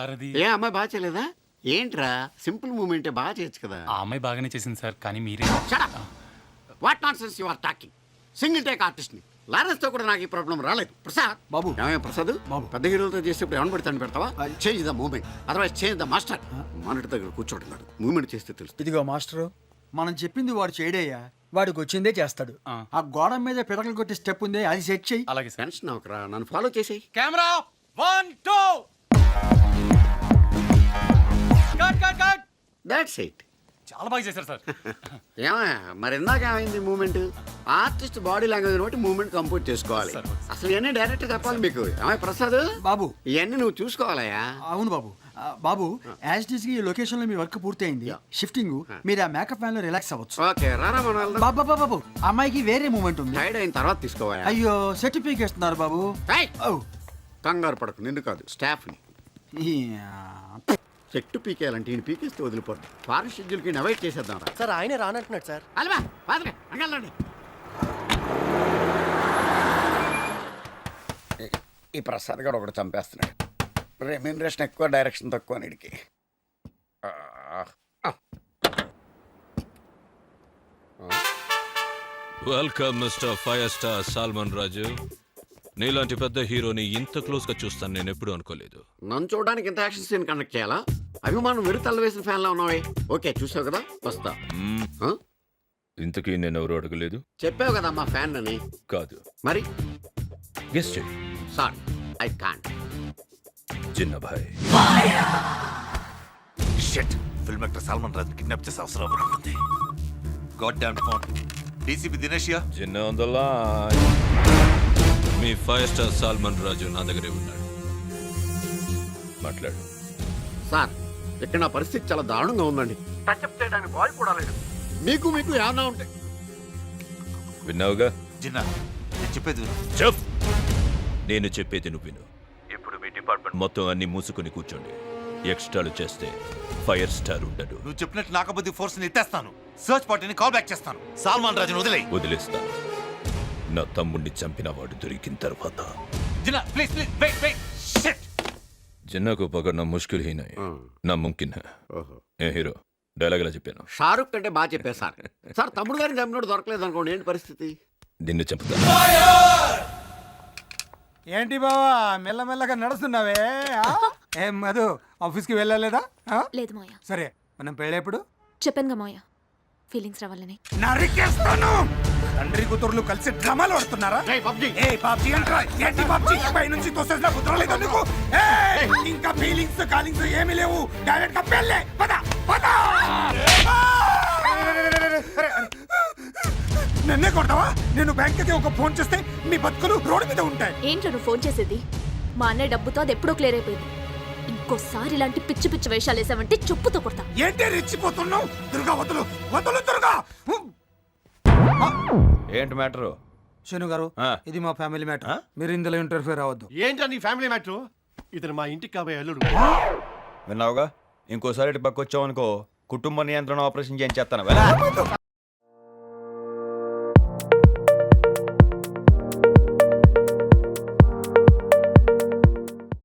Sir అది ఏ అమ్మాయి బాగా చేయలేదా? ఏంట్రా సింపుల్ మూమెంటే బాగా చేయొచ్చు కదా. ఆ అమ్మాయి బాగానే చేసింది సార్, కానీ మీరే what nonsense you are talking. Single take artist ని లారెన్స్ తో కూడా నాకు ఈ ప్రాబ్లం రాలేదు. ప్రసాద్ బాబు. ఏమయ్య ప్రసాద్ బాబు. పెద్ద హీరోలతో చేసేప్పుడు ఏమని పెడతాను పెడతావా? Change the moment, otherwise change the master. Monitor దగ్గర కూర్చోండి, మూమెంట్ చేస్తే తెలుస్తుంది. ఇదిగో మాస్టరు, మనం చెప్పింది వాడు చేయడయ్యా, వాడికి వచ్చిందే చేస్తాడు. ఆ గోడ మీద పిడకలు కొట్టి స్టెప్ ఉంది, అది సెట్ చెయ్యి. అలాగే సార్. టెన్షన్ అవకరా, నన్ను ఫాలో చేసేయి. Camera 1 2 cut cut cut. That's it. చాలా బాగా చేశారు సార్. ఏమయ్యా మరి ఇందాక ఏమైంది మూమెంట్? ఆర్టిస్ట్ బాడీ లాంగ్వేజ్ బట్టి మూమెంట్ కంపోజ్ చేసుకోవాలి. సరే. అసలు ఇవన్నీ డైరెక్ట్ చెప్పాలి మీకు. ఏమయ్య ప్రసాద్ బాబు. ఇవన్నీ నువ్వు చూసుకోవాలయ్యా. అవును బాబు. బాబు, యాజ్ టీస్ ఈ లొకేషన్ లో మీ వర్క్ పూర్తయింది. షిఫ్టింగ్ మీరు ఆ మేకప్ ఫ్యాన్ లో రిలాక్స్ అవ్వచ్చు. ఓకే రారా మనం వెళ్దాం. బాబా బాబు, అమ్మాయికి వేరే మూమెంట్ ఉంది. టైర్డ్ అయిన తర్వాత తీసుకోవాలి. అయ్యో సర్టిఫికేట్ ఇస్తున్నారు బాబు. ఓ కంగారు పడకు, నిన్ను కాదు స్టాఫ్ని. యా. చెట్టు పీకేయాలంటే ఈయన పీకేస్తే వదిలిపోద్ది. ఫారెన్ షెడ్యూల్కి అవాయిడ్ చేసేద్దాం రా. సార్ ఆయనే రానంటున్నాడు సార్. అలవా పాదరే అంగళ్ళండి. ఈ ప్రసాద్ గారు ఒకటి చంపేస్తున్నాడు. రెమ్యూనరేషన్ ఎక్కువ, డైరెక్షన్ తక్కువ నీడికి. Welcome mister five star Salman Raju. నీలాంటి పెద్ద హీరోని ఇంత క్లోజ్ గా చూస్తాను నేను ఎప్పుడు అనుకోలేదు. నన్ను చూడడానికి ఇంత యాక్షన్ సీన్ కండక్ట్ చేయాలా? అభిమానం వెరుతల్ల వేసిన ఫ్యాన్ లా ఉన్నావే. ఓకే చూసావు కదా, వస్తా. ఇంతకీ నేను ఎవరు అడగలేదు. చెప్పావు కదా మా ఫ్యాన్ అని. కాదు మరి గెస్ చెయ్యి. Sorry I can't. చిన్న భాయ్. Shit, film actor Salman Raj kidnap చేసే అవసరం ఉంటుంది. God damn phone. డీసీపీ దినేషియా. చిన్న ఆన్ ద లైన్. మీ ఫైవ్ స్టార్ సాల్మన్ రాజు నా దగ్గరే ఉన్నాడు, మాట్లాడు. సార్ ఇక్కడ నా పరిస్థితి చాలా దారుణంగా ఉందండి. టచ్అప్ చేయడానికి బాయ్ కూడా లేదు. మీకు ఏమన్నా ఉంటాయి. విన్నావుగా? జిన్నా, నేను చెప్పేది విను. చెప్. నేను చెప్పేది నువ్వు విను. ఇప్పుడు మీ డిపార్ట్మెంట్ మొత్తం అన్ని మూసుకొని కూర్చోండి. ఎక్స్ట్రాలు చేస్తే ఫైర్ స్టార్ ఉండడు. నువ్వు చెప్పినట్టు నాకబద్ది ఫోర్స్ ని ఎత్తేస్తాను. సర్చ్ పార్టీని కాల్ బ్యాక్ చేస్తాను. సల్మాన్ రాజును వదిలేస్తాను. నా తమ్ముడిని చంపిన వాడు దొరికిన తర్వాత. Jinnah please please wait wait. Shit. Jinnah को पकड़ना मुश्किल ही नहीं ना मुमकिन है. ఏ హీరో డైలాగ్ ఎలా చెప్పాను? షారుఖ్ కంటే బాగా చెప్పారు సార్. సార్ తమ్ముడు గారిని చంపినోడు దొరకలేదు అనుకోండి, ఏంటి పరిస్థితి? నిన్ను చంపుతా. ఏంటి బావా మెల్లమెల్లగా నడుస్తున్నావే? ఏం మధు ఆఫీస్కి వెళ్ళలేదా? లేదు మోయా. సరే మనం పెళ్ళేప్పుడు? చెప్పానుగా మోయా, ఫీలింగ్స్ రావాలని. నరికేస్తాను. తండ్రి కూతురులు కలిసి డ్రామాలు ఆడుతున్నారా? పబ్జీ అంటారా? ఏంటి పబ్జీ? పై నుంచి తోసేసిన కుదరలేదు నీకు. ఇంకా ఫీలింగ్స్ కాలింగ్స్ ఏమీ లేవు. డైరెక్ట్ గా పెళ్ళే. పద పద. నన్నే కొడతావా? నేను బ్యాంక్ కి ఒక ఫోన్ చేస్తే మీ బతుకులు రోడ్డు మీద ఉంటాయి. ఏంటో నువ్వు ఫోన్ చేసేది? మా అన్నయ్య డబ్బుతో అది ఎప్పుడో క్లియర్ అయిపోయింది. ఇంకోసారి ఇలాంటి పిచ్చి పిచ్చి వేషాలు వేసావంటే చెప్పుతో కొడతా. ఏంటి రెచ్చిపోతున్నావు? దుర్గా వదులు వదులు దుర్గా. ఏంటి మ్యాటరు? శను గారు, ఇది మా ఫ్యామిలీ మ్యాటర్. మీరు ఇందులో ఇంటర్ఫియర్ అవ్వద్దు. ఏంటో నీ ఫ్యామిలీ మ్యాటర్? ఇతను మా ఇంటికి కాబోయే అల్లుడు. విన్నావుగా? ఇంకోసారి ఇటు పక్క వచ్చావు అనుకో, కుటుంబ నియంత్రణ ఆపరేషన్ చేయించేస్తాను.